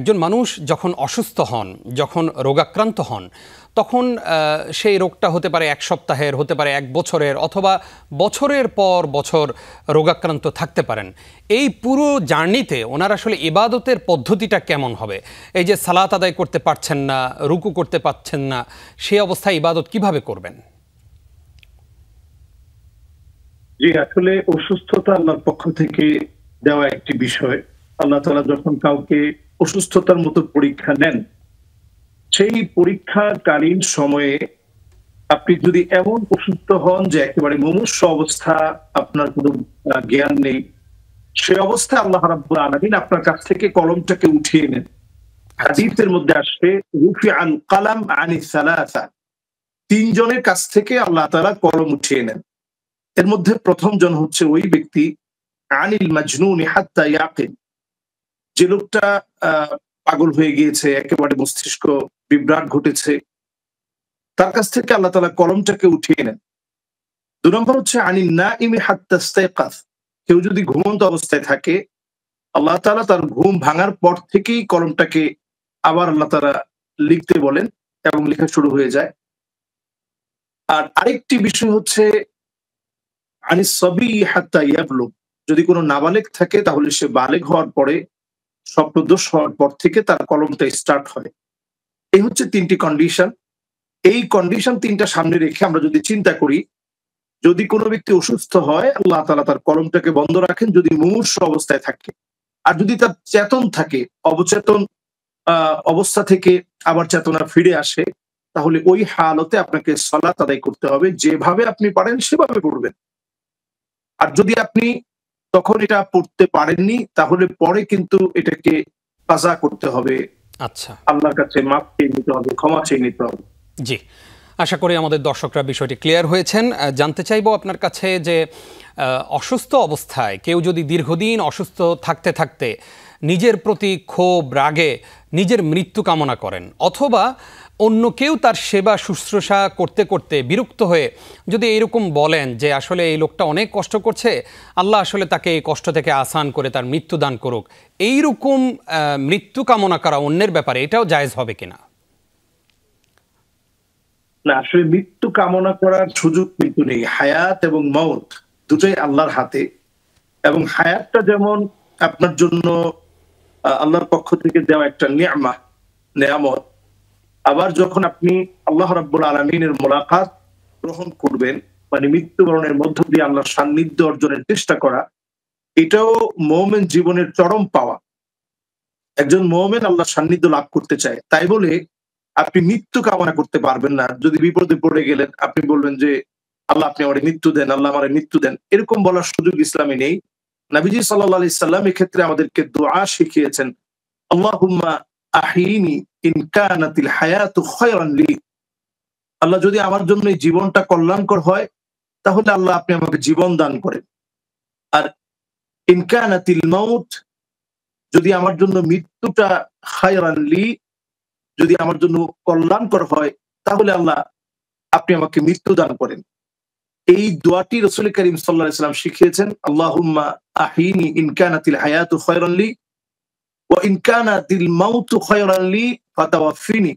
একজন মানুষ যখন অসুস্থ হন, যখন রোগাক্রান্ত হন, তখন সেই রোগটা হতে পারে এক সপ্তাহের, হতে পারে এক বছরের, অথবা বছরের পর বছর রোগাক্রান্ত থাকতে পারেন। এই পুরো জার্নিতে ওনার আসলে ইবাদতের পদ্ধতিটা কেমন হবে? এই যে সালাত আদায় করতে পারছেন না, রুকু করতে পারছেন না, সেই অবস্থায় ইবাদত কিভাবে করবেন? জি, আসলে অসুস্থতা আল্লাহর পক্ষ থেকে দেওয়া একটি বিষয়। আল্লাহ তাআলা যখন কাউকে অসুস্থতার মতো পরীক্ষা নেন, সেই পরীক্ষাকালীন সময়ে আপনি যদি এমন অসুস্থ হন যে একেবারে মুমূর্ষ অবস্থা, আপনার কোনো জ্ঞান নেই, সে অবস্থায় আল্লাহ রাব্বুল আলামিন আপনার কাছ থেকে কলমটাকে উঠিয়ে নেন। হাদিসের মধ্যে আসবে রুফিআল কালাম আনিস সালাসা, তিনজনের কাছ থেকে আল্লাহ তাআলা কলম উঠিয়ে নেন। এর মধ্যে প্রথম জন হচ্ছে ওই ব্যক্তি আনিল মাজনুনি হাত্তা ইয়াকিল, যে লোকটা পাগল হয়ে গিয়েছে, একেবারে মস্তিষ্ক বিভ্রাট ঘটেছে, তার কাছ থেকে আল্লাহ তাআলা কলমটাকে উঠিয়ে নেন। ২ নম্বর হচ্ছে আনিন নাইমি হাত্তা ইস্তাইকায, কেউ যদি ঘুমন্ত অবস্থায় থাকে, আল্লাহ তাআলা তার ঘুম ভাঙার পর থেকেই কলমটাকে আবার আল্লাহ তাআলা লিখতে বলেন এবং লেখা শুরু হয়ে যায়। আর আরেকটি বিষয় হচ্ছে আনিস সাবী হাত্তা ইয়াবলুগ, যদি কোনো নাবালেগ থাকে তাহলে সে বালেগ হওয়ার পরে, স্বপ্নদোষ হওয়ার পর থেকে তার কলমটা স্টার্ট হয়। এই হচ্ছে ৩টি কন্ডিশন। এই কন্ডিশন ৩টা সামনে রেখে আমরা যদি চিন্তা করি, যদি কোনো ব্যক্তি অসুস্থ হয়, আল্লাহ তাআলা তার কলমটাকে বন্ধ রাখেন যদি মুমূর্ষু অবস্থায় থাকে। আর যদি তার চেতন থাকে, অবচেতন অবস্থা থেকে আবার চেতনা ফিরে আসে, তাহলে ওই হালতে আপনাকে সালাত আদায় করতে হবে। যেভাবে আপনি পারেন সেভাবে পড়বেন। আর যদি আপনি তখন এটা পড়তে পারেননি, তাহলে পরে কিন্তু এটাকে কাজা করতে হবে। আচ্ছা, আল্লাহর কাছে মাফ চেয়ে নিতে হবে, ক্ষমা চেয়ে নিতে হবে। জি, আশা করি আমাদের দর্শকরা বিষয়টি ক্লিয়ার হয়েছেন। জানতে চাইবো আপনার কাছে যে অসুস্থ অবস্থায় কেউ যদি দীর্ঘদিন অসুস্থ থাকতে থাকতে নিজের প্রতি ক্ষোভ, রাগে নিজের মৃত্যু কামনা করেন, অথবা অন্য কেউ তার সেবা শুশ্রূষা করতে করতে বিরক্ত হয়ে যদি এরকম বলেন যে আসলে এই লোকটা অনেক কষ্ট করছে, আল্লাহ আসলে তাকে এই কষ্ট থেকে আসান করে তার মৃত্যু দান করুক, এইরকম মৃত্যু কামনা করা অন্যের ব্যাপারে এটাও জায়েজ হবে কিনা? না, আসলে মৃত্যু কামনা করার সুযোগ কিন্তু নেই। হায়াত এবং মউত দুটোই আল্লাহর হাতে। এবং হায়াতটা যেমন আপনার জন্য আল্লাহর পক্ষ থেকে দেওয়া একটা নেয়ামত, আবার যখন আপনি আল্লাহ রাব্বুল আলামিনের মুলাকাত গ্রহণ করবেন, মানে মৃত্যুবরণের মধ্য দিয়ে আল্লাহর সান্নিধ্য অর্জনের চেষ্টা করা, এটাও মুমিন জীবনের চরম পাওয়া। একজন মুমিন আল্লাহর সান্নিধ্য লাভ করতে চায়, তাই বলে আপনি মৃত্যু কামনা করতে পারবেন না। যদি বিপদে পড়ে গেলেন, আপনি বলবেন যে আল্লাহ আপনি আমারে মৃত্যু দেন, আল্লাহ আমারে মৃত্যু দেন, এরকম বলার সুযোগ ইসলামে নেই। নবীজি সাল্লাল্লাহু আলাইহি সাল্লাম এক্ষেত্রে আমাদেরকে দোয়া শিখিয়েছেন, আল্লাহুম্মা আহিনি ইন কানাতিল হায়াতু খায়রান লি, আল্লাহ যদি আমার জন্য এই জীবনটা কল্যাণকর হয়, তাহলে আল্লাহ আপনি আমাকে জীবন দান করেন। আর ইন কানাতিল মাউত, যদি আমার জন্য মৃত্যুটা খায়রান লি, যদি আমার জন্য কল্যাণকর হয়, তাহলে আল্লাহ আপনি আমাকে মৃত্যু দান করেন। এই দোয়াটি রাসূল করিম সাল্লাল্লাহু আলাইহি ওয়াসাল্লাম শিখিয়েছেন, আল্লাহুম্মা আহিনি ইন কানাতিল হায়াতু খায়রান লি ওয়া ইন কানাতিল মাউতু খায়রান লি ফাতাওয়াফিনি,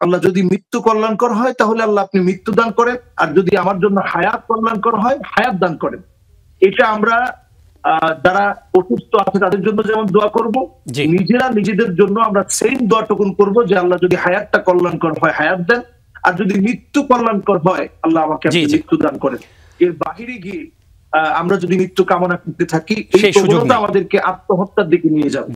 আল্লাহ যদি মৃত্যু কল্যাণকর হয় তাহলে আল্লাহ আপনি মৃত্যু দান করেন, আর যদি আমার জন্য হায়াত কল্যাণকর হয়, হায়াত দান করেন। এটা আমরা যারা অসুস্থ আছে তাদের জন্য যেমন দোয়া করব, নিজেরা নিজেদের জন্য আমরা সেম দোয়াটুকুন করব যে আল্লাহ যদি হায়াতটা কল্যাণকর হয় হায়াত দেন, আর যদি মৃত্যু কল্যাণকর হয় আল্লাহ আমাকে মৃত্যু দান করেন। এর বাহিরে গিয়ে আমরা যদি মৃত্যু কামনা করতে থাকি, এই প্রবণতা আমাদেরকে আত্মহত্যার দিকে নিয়ে যাবে।